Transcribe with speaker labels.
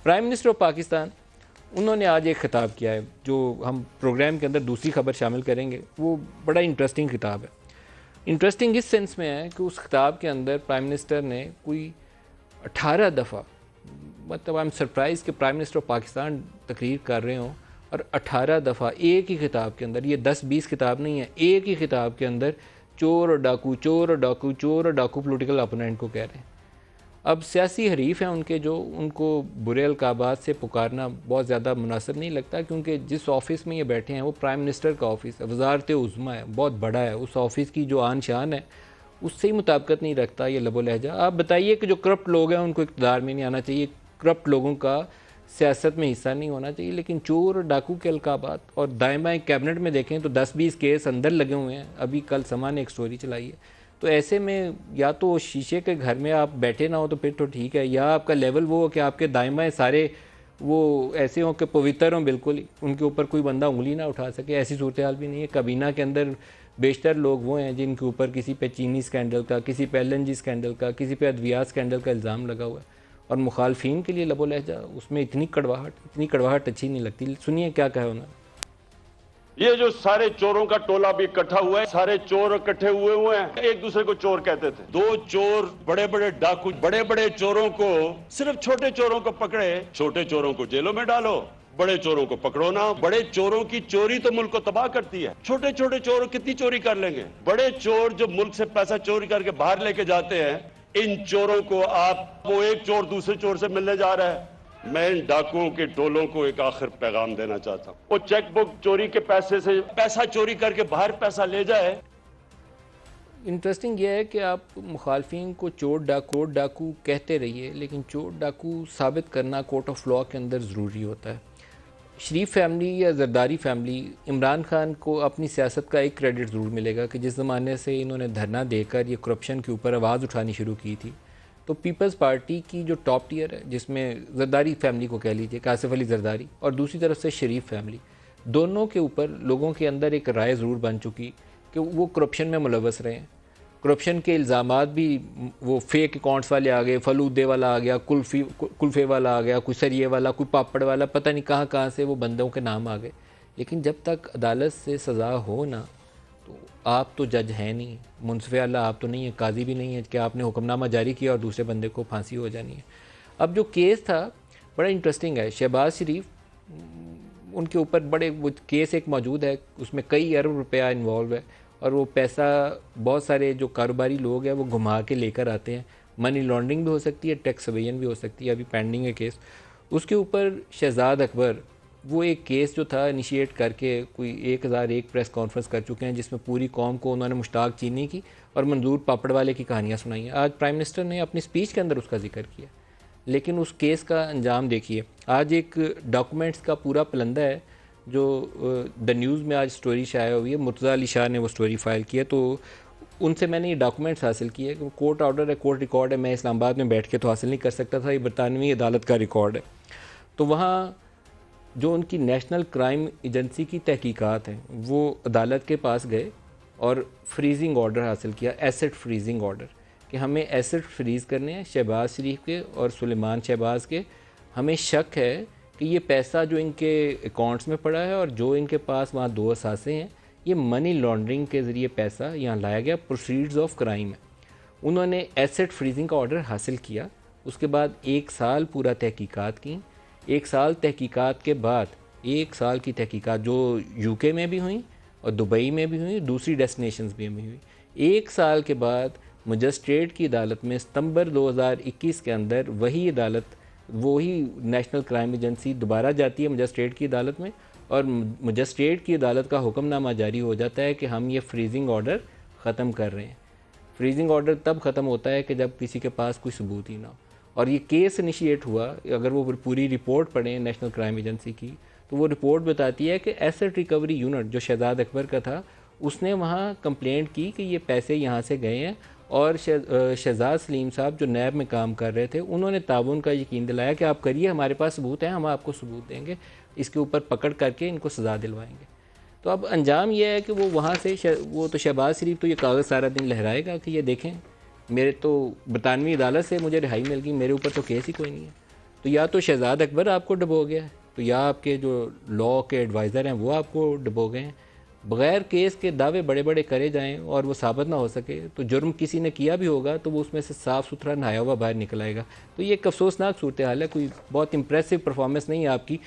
Speaker 1: Prime minister of Pakistan, उन्होंने आज एक ख़िताब किया है जो हम प्रोग्राम के अंदर दूसरी खबर शामिल करेंगे। वो बड़ा इंटरेस्टिंग ख़िताब है। इंटरेस्टिंग इस सेंस में है कि उस ख़िताब के अंदर प्राइम मिनिस्टर ने कोई 18 दफ़ा, मतलब आई एम सरप्राइज़ कि प्राइम मिनिस्टर ऑफ पाकिस्तान तकरीर कर रहे हों और 18 दफ़ा एक ही ख़िताब के अंदर, ये 10-20 ख़िताब नहीं है, एक ही ख़िताब के अंदर चोर और डाकू, चोर और डाकू, चोर और डाकू पॉलिटिकल अपोनेंट को कह रहे हैं। अब सियासी हरीफ हैं उनके, जो उनको बुरे अलकाबात से पुकारना बहुत ज़्यादा मुनासिब नहीं लगता, क्योंकि जिस ऑफ़िस में ये बैठे हैं वो प्राइम मिनिस्टर का ऑफ़िस है, वज़ारत उज़्मा है, बहुत बड़ा है। उस ऑफ़िस की जो आन शान है उससे ही मुताबिकत नहीं रखता ये लबो लहजा। आप बताइए कि जो करप्ट लोग हैं उनको इक़्तिदार में नहीं आना चाहिए, करप्ट लोगों का सियासत में हिस्सा नहीं होना चाहिए, लेकिन चोर और डाकू के अलकाबात। और दाएँ बाएँ कैबिनेट में देखें तो 10-20 केस अंदर लगे हुए हैं। अभी कल समा ने एक स्टोरी चलाई है। तो ऐसे में या तो शीशे के घर में आप बैठे ना हो तो फिर तो ठीक है, या आपका लेवल वो हो कि आपके दाएँ बाएँ सारे वो ऐसे हों कि पवित्र हों बिल्कुल ही, उनके ऊपर कोई बंदा उंगली ना उठा सके। ऐसी सूरत हाल भी नहीं है। काबीना के अंदर बेशतर लोग वो हैं जिनके ऊपर किसी पे चीनी स्कैंडल का, किसी पे LNG स्कैंडल का, किसी पे अद्वियात स्कैंडल का इल्ज़ाम लगा हुआ है। और मुखालफिन के लिए लबो लहजा उसमें इतनी कड़वाहट अच्छी नहीं लगती। सुनिए क्या कहा उन्होंने।
Speaker 2: ये जो सारे चोरों का टोला भी इकट्ठा हुआ है, सारे चोर इकट्ठे हुए हैं, एक दूसरे को चोर कहते थे। दो चोर बड़े बड़े डाकू बड़े बड़े चोरों को, सिर्फ छोटे चोरों को पकड़े, छोटे चोरों को जेलों में डालो, बड़े चोरों को पकड़ो ना। बड़े चोरों की चोरी तो मुल्क को तबाह करती है। छोटे छोटे चोर कितनी चोरी कर लेंगे। बड़े चोर जो मुल्क से पैसा चोरी करके बाहर लेके जाते हैं, इन चोरों को आप, वो एक चोर दूसरे चोर से मिलने जा रहा है। मैं इन डाकुओं के टोलों को एक आखिर पैगाम देना चाहता हूं, वो चेकबुक चोरी के पैसे से पैसा चोरी करके बाहर पैसा ले जाए।
Speaker 1: इंटरेस्टिंग ये है कि आप मुखालफिन को चोर डाकू कहते रहिए, लेकिन चोर डाकू साबित करना कोर्ट ऑफ लॉ के अंदर ज़रूरी होता है। शरीफ फैमिली या जरदारी फैमिली, इमरान खान को अपनी सियासत का एक क्रेडिट ज़रूर मिलेगा कि जिस ज़माने से इन्होंने धरना देकर ये करप्शन के ऊपर आवाज़ उठानी शुरू की थी, तो पीपल्स पार्टी की जो टॉप टियर है, जिसमें जरदारी फैमिली को कह लीजिए, आसिफ अली जरदारी, और दूसरी तरफ से शरीफ फैमिली, दोनों के ऊपर लोगों के अंदर एक राय ज़रूर बन चुकी कि वो करप्शन में मुलव्वस रहे हैं। करप्शन के इल्ज़ामात भी, वो फेक अकाउंट्स वाले आ गए, फलूदे वाला आ गया, कुल्फ़े वाला आ गया, कोई सरिये वाला, कोई पापड़ वाला, पता नहीं कहाँ कहाँ से वो बंदों के नाम आ गए। लेकिन जब तक अदालत से सज़ा हो ना, तो आप तो जज हैं नहीं, मुंसिफ़ आला आप तो नहीं है, काजी भी नहीं है कि आपने हुक्मनामा जारी किया और दूसरे बंदे को फांसी हो जानी है। अब जो केस था बड़ा इंटरेस्टिंग है। शहबाज शरीफ, उनके ऊपर बड़े वो केस एक मौजूद है, उसमें कई अरब रुपया इन्वॉल्व है, और वो पैसा बहुत सारे जो कारोबारी लोग हैं वो घुमा के लेकर आते हैं। मनी लॉन्ड्रिंग भी हो सकती है, टैक्स एवेजन भी हो सकती है। अभी पेंडिंग है केस उसके ऊपर। शहजाद अकबर, वो एक केस जो था इनिशिएट करके कोई 1001 प्रेस कॉन्फ्रेंस कर चुके हैं, जिसमें पूरी कौम को उन्होंने मुश्ताक चीनी की और मंजूर पापड़ वाले की कहानियाँ सुनाई हैं। आज प्राइम मिनिस्टर ने अपनी स्पीच के अंदर उसका जिक्र किया, लेकिन उस केस का अंजाम देखिए। आज एक डॉक्यूमेंट्स का पूरा पलंदा है जो द न्यूज़ में आज स्टोरी शाया हुई है। मुर्तज़ा अली शाह ने वो स्टोरी फाइल की है, तो उनसे मैंने ये डॉक्यूमेंट्स हासिल किए। कोर्ट ऑर्डर है, कोर्ट रिकॉर्ड है, मैं इस्लामाबाद में बैठ के तो हासिल नहीं कर सकता था, ये बरतानवी अदालत का रिकॉर्ड है। तो वहाँ जो उनकी नेशनल क्राइम एजेंसी की तहकीकात हैं, वो अदालत के पास गए और फ्रीजिंग ऑर्डर हासिल किया, एसेट फ्रीजिंग ऑर्डर, कि हमें एसेट फ्रीज़ करने हैं शहबाज शरीफ के और सुलेमान शहबाज के। हमें शक है कि ये पैसा जो इनके अकाउंट्स में पड़ा है और जो इनके पास वहाँ 2 असासे हैं, ये मनी लॉन्ड्रिंग के ज़रिए पैसा यहाँ लाया गया, प्रोसीड्स ऑफ क्राइम है। उन्होंने एसेट फ्रीजिंग का ऑर्डर हासिल किया। उसके बाद 1 साल पूरा तहकीकात की। 1 साल तहकीकात के बाद, 1 साल की तहकीकात जो UK में भी हुई और दुबई में भी हुई, दूसरी डेस्टिनेशंस भी हुई। 1 साल के बाद मजिस्ट्रेट की अदालत में सितंबर 2021 के अंदर वही अदालत, वही नेशनल क्राइम एजेंसी दोबारा जाती है मजिस्ट्रेट की अदालत में, और मजिस्ट्रेट की अदालत का हुक्मनामा जारी हो जाता है कि हम ये फ्रीजिंग ऑर्डर ख़त्म कर रहे हैं। फ्रीजिंग ऑर्डर तब ख़त्म होता है कि जब किसी के पास कोई सबूत ही ना हो। और ये केस इनिशिएट हुआ, अगर वो पूरी रिपोर्ट पढ़ें नेशनल क्राइम एजेंसी की, तो वो रिपोर्ट बताती है कि एसेट रिकवरी यूनिट जो शहजाद अकबर का था, उसने वहाँ कंप्लेंट की कि ये पैसे यहाँ से गए हैं, और शहजाद सलीम साहब जो नैब में काम कर रहे थे, उन्होंने ताउन का यकीन दिलाया कि आप करिए, हमारे पास सबूत हैं, हम आपको सबूत देंगे, इसके ऊपर पकड़ करके इनको सज़ा दिलवाएंगे। तो अब अंजाम यह है कि वो वहाँ से वो तो शहबाज शरीफ तो ये कागज़ सारा दिन लहराएगा कि ये देखें, मेरे तो बरतानवी अदालत से मुझे रिहाई मिल गई, मेरे ऊपर तो केस ही कोई नहीं है। तो या तो शहजाद अकबर आपको डबो गया है, तो या आपके जो लॉ के एडवाइज़र हैं वो आपको डबो गए हैं। बग़ैर केस के दावे बड़े बड़े करे जाएं और वो साबित ना हो सके तो जुर्म किसी ने किया भी होगा तो वो उसमें से साफ़ सुथरा नहाया हुआ बाहर निकल आएगा। तो ये एक अफसोसनाक सूरत हाल है, कोई बहुत इंप्रेसिव परफॉर्मेंस नहीं है आपकी।